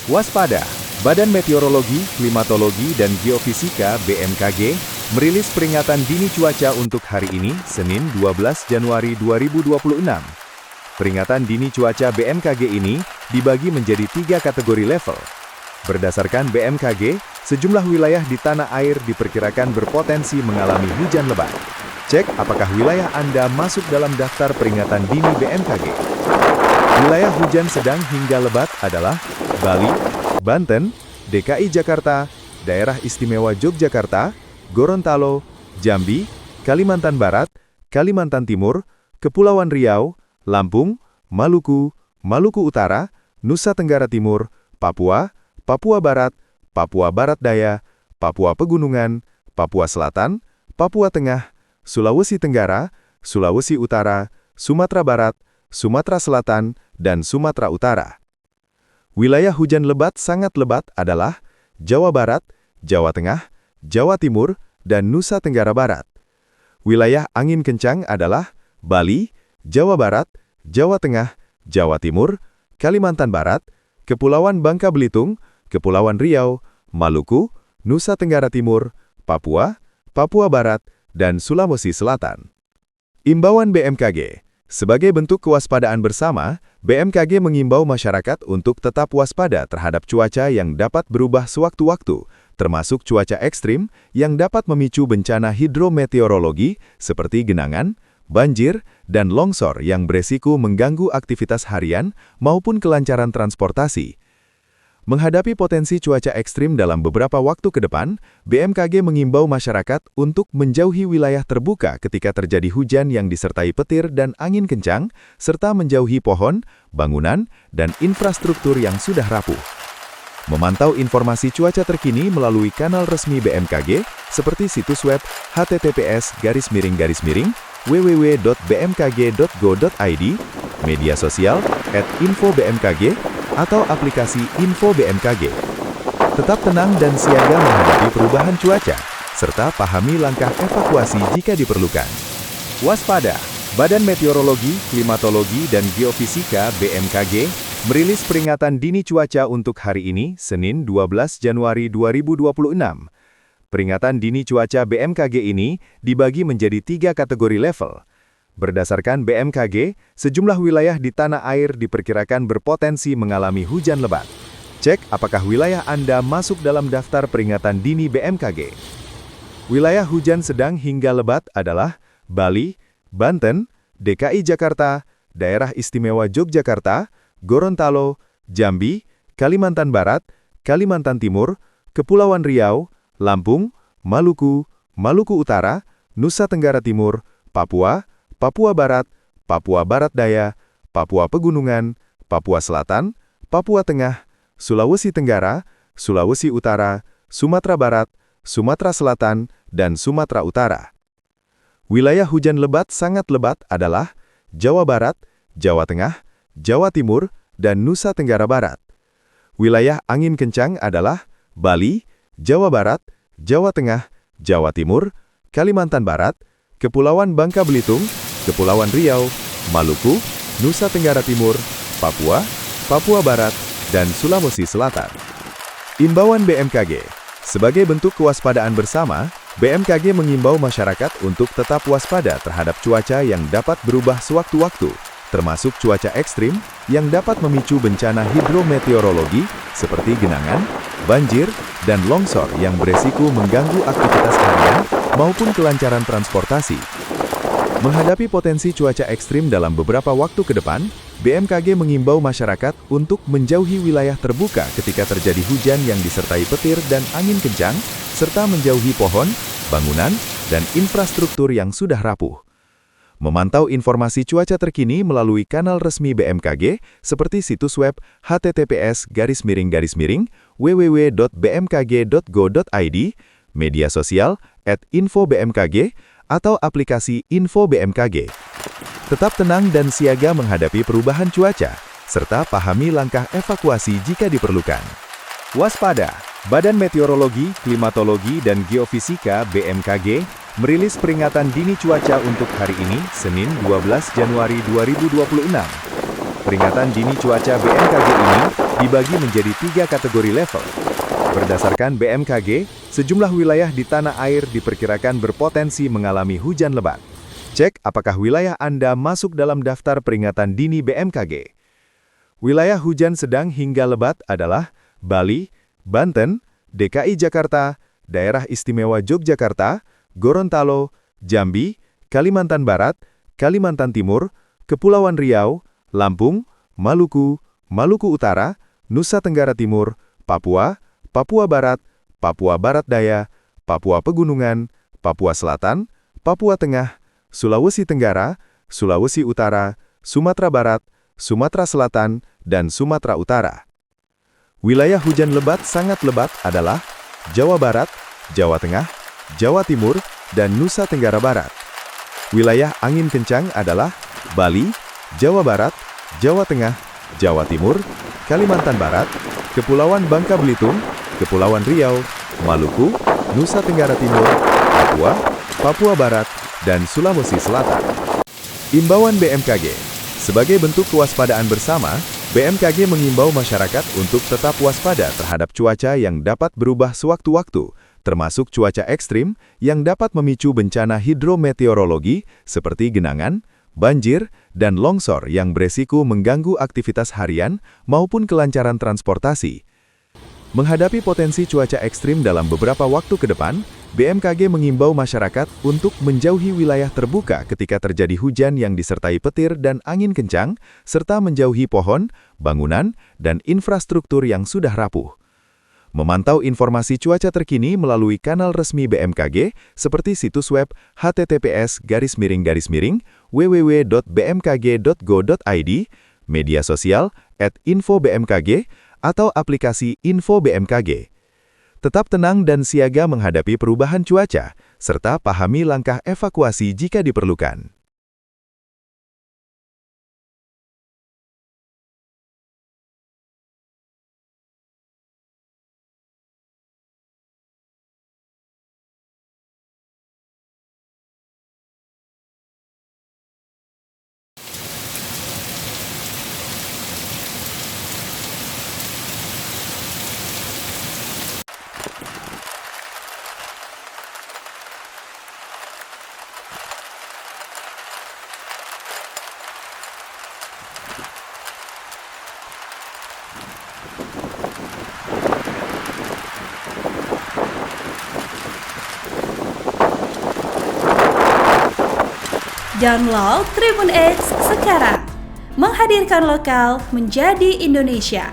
Waspada! Badan Meteorologi, Klimatologi, dan Geofisika (BMKG) merilis peringatan dini cuaca untuk hari ini, Senin 12 Januari 2026. Peringatan dini cuaca BMKG ini dibagi menjadi 3 kategori level. Berdasarkan BMKG, sejumlah wilayah di tanah air diperkirakan berpotensi mengalami hujan lebat. Cek apakah wilayah Anda masuk dalam daftar peringatan dini BMKG. Wilayah hujan sedang hingga lebat adalah Bali, Banten, DKI Jakarta, Daerah Istimewa Yogyakarta, Gorontalo, Jambi, Kalimantan Barat, Kalimantan Timur, Kepulauan Riau, Lampung, Maluku, Maluku Utara, Nusa Tenggara Timur, Papua, Papua Barat, Papua Barat Daya, Papua Pegunungan, Papua Selatan, Papua Tengah, Sulawesi Tenggara, Sulawesi Utara, Sumatera Barat, Sumatera Selatan, dan Sumatera Utara. Wilayah hujan lebat sangat lebat adalah Jawa Barat, Jawa Tengah, Jawa Timur, dan Nusa Tenggara Barat. Wilayah angin kencang adalah Bali, Jawa Barat, Jawa Tengah, Jawa Timur, Kalimantan Barat, Kepulauan Bangka Belitung, Kepulauan Riau, Maluku, Nusa Tenggara Timur, Papua, Papua Barat, dan Sulawesi Selatan. Imbauan BMKG. Sebagai bentuk kewaspadaan bersama, BMKG mengimbau masyarakat untuk tetap waspada terhadap cuaca yang dapat berubah sewaktu-waktu, termasuk cuaca ekstrim yang dapat memicu bencana hidrometeorologi seperti genangan, banjir, dan longsor yang beresiko mengganggu aktivitas harian maupun kelancaran transportasi. Menghadapi potensi cuaca ekstrim dalam beberapa waktu ke depan, BMKG mengimbau masyarakat untuk menjauhi wilayah terbuka ketika terjadi hujan yang disertai petir dan angin kencang, serta menjauhi pohon, bangunan, dan infrastruktur yang sudah rapuh. Memantau informasi cuaca terkini melalui kanal resmi BMKG, seperti situs web https://www.bmkg.go.id, media sosial @infobmkg, atau aplikasi Info BMKG. Tetap tenang dan siaga menghadapi perubahan cuaca, serta pahami langkah evakuasi jika diperlukan. Waspada! Badan Meteorologi, Klimatologi, dan Geofisika (BMKG) merilis peringatan dini cuaca untuk hari ini, Senin 12 Januari 2026. Peringatan dini cuaca BMKG ini dibagi menjadi 3 kategori level. Berdasarkan BMKG, sejumlah wilayah di tanah air diperkirakan berpotensi mengalami hujan lebat. Cek apakah wilayah Anda masuk dalam daftar peringatan dini BMKG. Wilayah hujan sedang hingga lebat adalah Bali, Banten, DKI Jakarta, Daerah Istimewa Yogyakarta, Gorontalo, Jambi, Kalimantan Barat, Kalimantan Timur, Kepulauan Riau, Lampung, Maluku, Maluku Utara, Nusa Tenggara Timur, Papua, Papua Barat, Papua Barat Daya, Papua Pegunungan, Papua Selatan, Papua Tengah, Sulawesi Tenggara, Sulawesi Utara, Sumatera Barat, Sumatera Selatan, dan Sumatera Utara. Wilayah hujan lebat sangat lebat adalah Jawa Barat, Jawa Tengah, Jawa Timur, dan Nusa Tenggara Barat. Wilayah angin kencang adalah Bali, Jawa Barat, Jawa Tengah, Jawa Timur, Kalimantan Barat, Kepulauan Bangka Belitung, Kepulauan Riau, Maluku, Nusa Tenggara Timur, Papua, Papua Barat, dan Sulawesi Selatan. Imbauan BMKG. Sebagai bentuk kewaspadaan bersama, BMKG mengimbau masyarakat untuk tetap waspada terhadap cuaca yang dapat berubah sewaktu-waktu, termasuk cuaca ekstrim yang dapat memicu bencana hidrometeorologi seperti genangan, banjir, dan longsor yang beresiko mengganggu aktivitas harian maupun kelancaran transportasi. Menghadapi potensi cuaca ekstrim dalam beberapa waktu ke depan, BMKG mengimbau masyarakat untuk menjauhi wilayah terbuka ketika terjadi hujan yang disertai petir dan angin kencang, serta menjauhi pohon, bangunan, dan infrastruktur yang sudah rapuh. Memantau informasi cuaca terkini melalui kanal resmi BMKG, seperti situs web https://www.bmkg.go.id, media sosial @infobmkg, atau aplikasi Info BMKG. Tetap tenang dan siaga menghadapi perubahan cuaca, serta pahami langkah evakuasi jika diperlukan. Waspada! Badan Meteorologi, Klimatologi, dan Geofisika (BMKG) merilis peringatan dini cuaca untuk hari ini, Senin 12 Januari 2026. Peringatan dini cuaca BMKG ini dibagi menjadi 3 kategori level. Berdasarkan BMKG, sejumlah wilayah di tanah air diperkirakan berpotensi mengalami hujan lebat. Cek apakah wilayah Anda masuk dalam daftar peringatan dini BMKG. Wilayah hujan sedang hingga lebat adalah Bali, Banten, DKI Jakarta, Daerah Istimewa Yogyakarta, Gorontalo, Jambi, Kalimantan Barat, Kalimantan Timur, Kepulauan Riau, Lampung, Maluku, Maluku Utara, Nusa Tenggara Timur, Papua, Papua Barat, Papua Barat Daya, Papua Pegunungan, Papua Selatan, Papua Tengah, Sulawesi Tenggara, Sulawesi Utara, Sumatera Barat, Sumatera Selatan, dan Sumatera Utara. Wilayah hujan lebat sangat lebat adalah Jawa Barat, Jawa Tengah, Jawa Timur, dan Nusa Tenggara Barat. Wilayah angin kencang adalah Bali, Jawa Barat, Jawa Tengah, Jawa Timur, Kalimantan Barat, Kepulauan Bangka Belitung, Kepulauan Riau, Maluku, Nusa Tenggara Timur, Papua, Papua Barat, dan Sulawesi Selatan. Imbauan BMKG. Sebagai bentuk kewaspadaan bersama, BMKG mengimbau masyarakat untuk tetap waspada terhadap cuaca yang dapat berubah sewaktu-waktu, termasuk cuaca ekstrim yang dapat memicu bencana hidrometeorologi seperti genangan, banjir, dan longsor yang beresiko mengganggu aktivitas harian maupun kelancaran transportasi. Menghadapi potensi cuaca ekstrim dalam beberapa waktu ke depan, BMKG mengimbau masyarakat untuk menjauhi wilayah terbuka ketika terjadi hujan yang disertai petir dan angin kencang, serta menjauhi pohon, bangunan, dan infrastruktur yang sudah rapuh. Memantau informasi cuaca terkini melalui kanal resmi BMKG seperti situs web https://www.bmkg.go.id, media sosial @infobmkg, atau aplikasi Info BMKG. Tetap tenang dan siaga menghadapi perubahan cuaca, serta pahami langkah evakuasi jika diperlukan. Download Tribun X sekarang, menghadirkan lokal menjadi Indonesia.